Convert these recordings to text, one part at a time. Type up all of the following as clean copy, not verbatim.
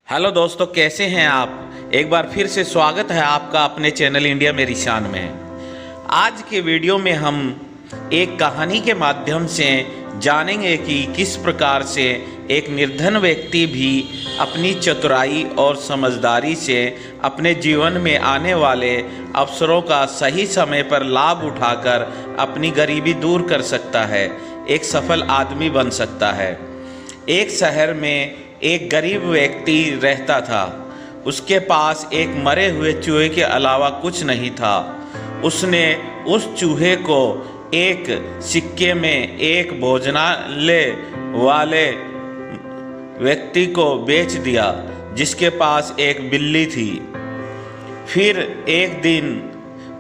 Hello दोस्तों, कैसे हैं आप। एक बार फिर से स्वागत है आपका अपने चैनल इंडिया मेरी शान में। आज के वीडियो में हम एक कहानी के माध्यम से जानेंगे कि किस प्रकार से एक निर्धन व्यक्ति भी अपनी चतुराई और समझदारी से अपने जीवन में आने वाले अवसरों का सही समय पर लाभ उठाकर अपनी गरीबी दूर कर सकता है, एक सफल आदमी बन सकता है। एक शहर में एक गरीब व्यक्ति रहता था। उसके पास एक मरे हुए चूहे के अलावा कुछ नहीं था। उसने उस चूहे को एक सिक्के में एक भोजनालय वाले व्यक्ति को बेच दिया जिसके पास एक बिल्ली थी। फिर एक दिन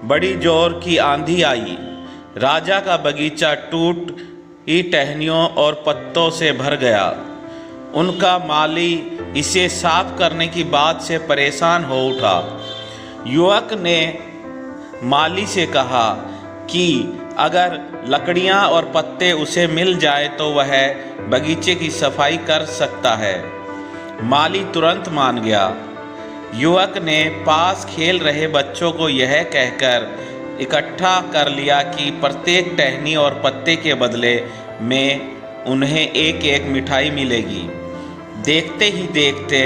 बड़ी जोर की आंधी आई। राजा का बगीचा टूटी टहनियों और पत्तों से भर गया। उनका माली इसे साफ करने की बात से परेशान हो उठा। युवक ने माली से कहा कि अगर लकड़ियां और पत्ते उसे मिल जाए तो वह बगीचे की सफाई कर सकता है। माली तुरंत मान गया। युवक ने पास खेल रहे बच्चों को यह कहकर इकट्ठा कर लिया कि प्रत्येक टहनी और पत्ते के बदले में उन्हें एक एक मिठाई मिलेगी। देखते ही देखते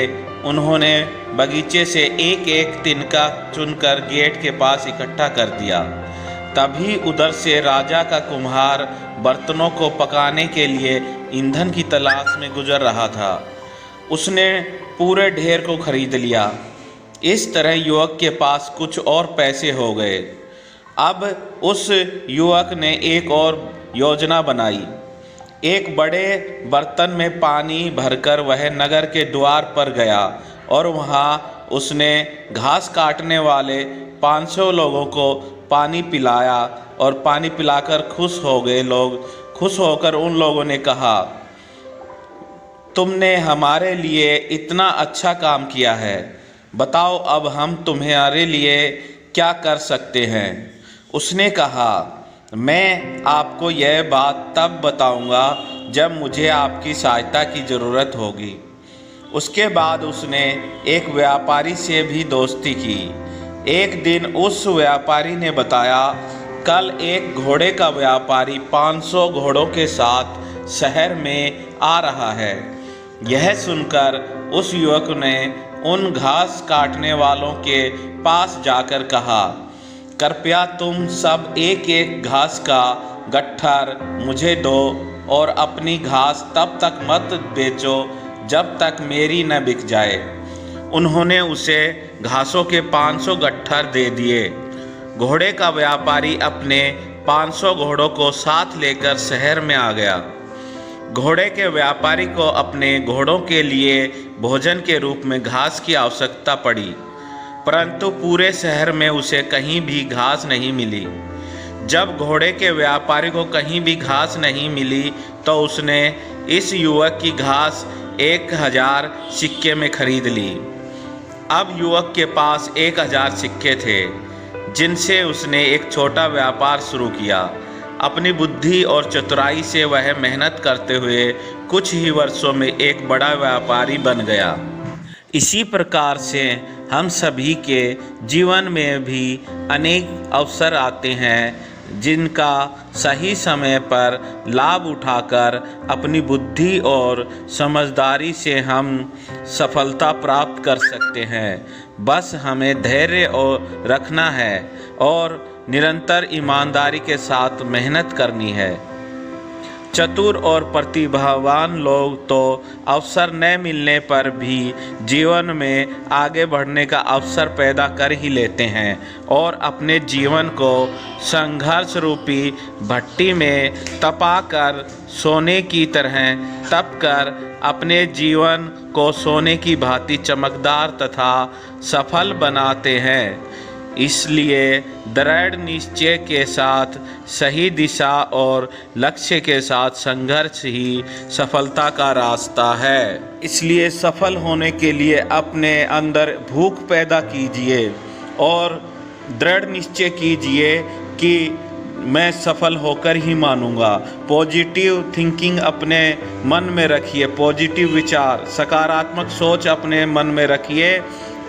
उन्होंने बगीचे से एक एक तिनका चुनकर गेट के पास इकट्ठा कर दिया। तभी उधर से राजा का कुम्हार बर्तनों को पकाने के लिए ईंधन की तलाश में गुजर रहा था। उसने पूरे ढेर को खरीद लिया। इस तरह युवक के पास कुछ और पैसे हो गए। अब उस युवक ने एक और योजना बनाई। एक बड़े बर्तन में पानी भरकर वह नगर के द्वार पर गया और वहाँ उसने घास काटने वाले 500 लोगों को पानी पिलाया और पानी पिलाकर खुश हो गए लोग। खुश होकर उन लोगों ने कहा, तुमने हमारे लिए इतना अच्छा काम किया है, बताओ अब हम तुम्हारे लिए क्या कर सकते हैं। उसने कहा, मैं आपको यह बात तब बताऊंगा जब मुझे आपकी सहायता की ज़रूरत होगी। उसके बाद उसने एक व्यापारी से भी दोस्ती की। एक दिन उस व्यापारी ने बताया, कल एक घोड़े का व्यापारी 500 घोड़ों के साथ शहर में आ रहा है। यह सुनकर उस युवक ने उन घास काटने वालों के पास जाकर कहा, कृपया तुम सब एक एक घास का गट्ठर मुझे दो और अपनी घास तब तक मत बेचो जब तक मेरी न बिक जाए। उन्होंने उसे घासों के 500 गट्ठर दे दिए। घोड़े का व्यापारी अपने 500 घोड़ों को साथ लेकर शहर में आ गया। घोड़े के व्यापारी को अपने घोड़ों के लिए भोजन के रूप में घास की आवश्यकता पड़ी, परंतु पूरे शहर में उसे कहीं भी घास नहीं मिली। जब घोड़े के व्यापारी को कहीं भी घास नहीं मिली तो उसने इस युवक की घास 1000 सिक्के में खरीद ली। अब युवक के पास 1000 सिक्के थे जिनसे उसने एक छोटा व्यापार शुरू किया। अपनी बुद्धि और चतुराई से वह मेहनत करते हुए कुछ ही वर्षों में एक बड़ा व्यापारी बन गया। इसी प्रकार से हम सभी के जीवन में भी अनेक अवसर आते हैं जिनका सही समय पर लाभ उठाकर अपनी बुद्धि और समझदारी से हम सफलता प्राप्त कर सकते हैं। बस हमें धैर्य और रखना है और निरंतर ईमानदारी के साथ मेहनत करनी है। चतुर और प्रतिभावान लोग तो अवसर न मिलने पर भी जीवन में आगे बढ़ने का अवसर पैदा कर ही लेते हैं और अपने जीवन को संघर्ष रूपी भट्टी में तपाकर सोने की तरह तपकर अपने जीवन को सोने की भांति चमकदार तथा सफल बनाते हैं। इसलिए दृढ़ निश्चय के साथ सही दिशा और लक्ष्य के साथ संघर्ष ही सफलता का रास्ता है। इसलिए सफल होने के लिए अपने अंदर भूख पैदा कीजिए और दृढ़ निश्चय कीजिए कि मैं सफल होकर ही मानूंगा। पॉजिटिव थिंकिंग अपने मन में रखिए, पॉजिटिव विचार, सकारात्मक सोच अपने मन में रखिए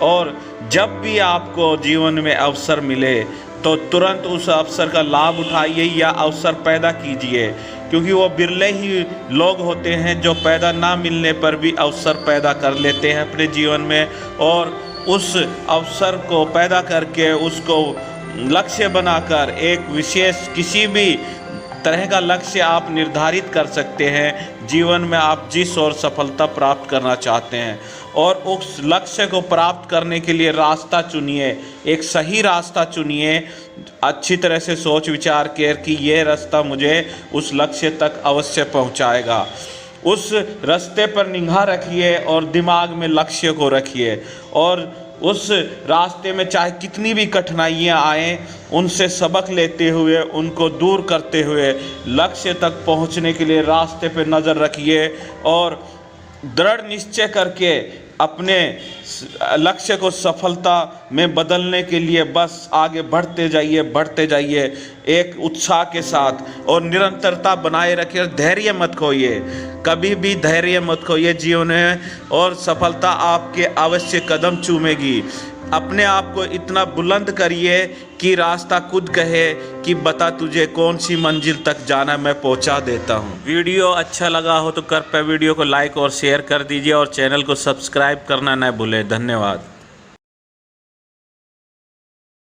और जब भी आपको जीवन में अवसर मिले तो तुरंत उस अवसर का लाभ उठाइए या अवसर पैदा कीजिए, क्योंकि वो बिरले ही लोग होते हैं जो पैदा ना मिलने पर भी अवसर पैदा कर लेते हैं अपने जीवन में, और उस अवसर को पैदा करके उसको लक्ष्य बनाकर एक विशेष किसी भी तरह का लक्ष्य आप निर्धारित कर सकते हैं जीवन में आप जिस और सफलता प्राप्त करना चाहते हैं, और उस लक्ष्य को प्राप्त करने के लिए रास्ता चुनिए, एक सही रास्ता चुनिए, अच्छी तरह से सोच विचार कर कि ये रास्ता मुझे उस लक्ष्य तक अवश्य पहुंचाएगा। उस रास्ते पर निगाह रखिए और दिमाग में लक्ष्य को रखिए, और उस रास्ते में चाहे कितनी भी कठिनाइयाँ आएँ उनसे सबक लेते हुए, उनको दूर करते हुए लक्ष्य तक पहुँचने के लिए रास्ते पर नज़र रखिए और दृढ़ निश्चय करके अपने लक्ष्य को सफलता में बदलने के लिए बस आगे बढ़ते जाइए एक उत्साह के साथ, और निरंतरता बनाए रखिए, धैर्य मत खोइए, कभी भी धैर्य मत खोइए जीवन में, और सफलता आपके अवश्य कदम चूमेगी। अपने आप को इतना बुलंद करिए कि रास्ता खुद कहे कि बता तुझे कौन सी मंजिल तक जाना, मैं पहुंचा देता हूं। वीडियो अच्छा लगा हो तो कृपया वीडियो को लाइक और शेयर कर दीजिए और चैनल को सब्सक्राइब करना न भूलें। धन्यवाद।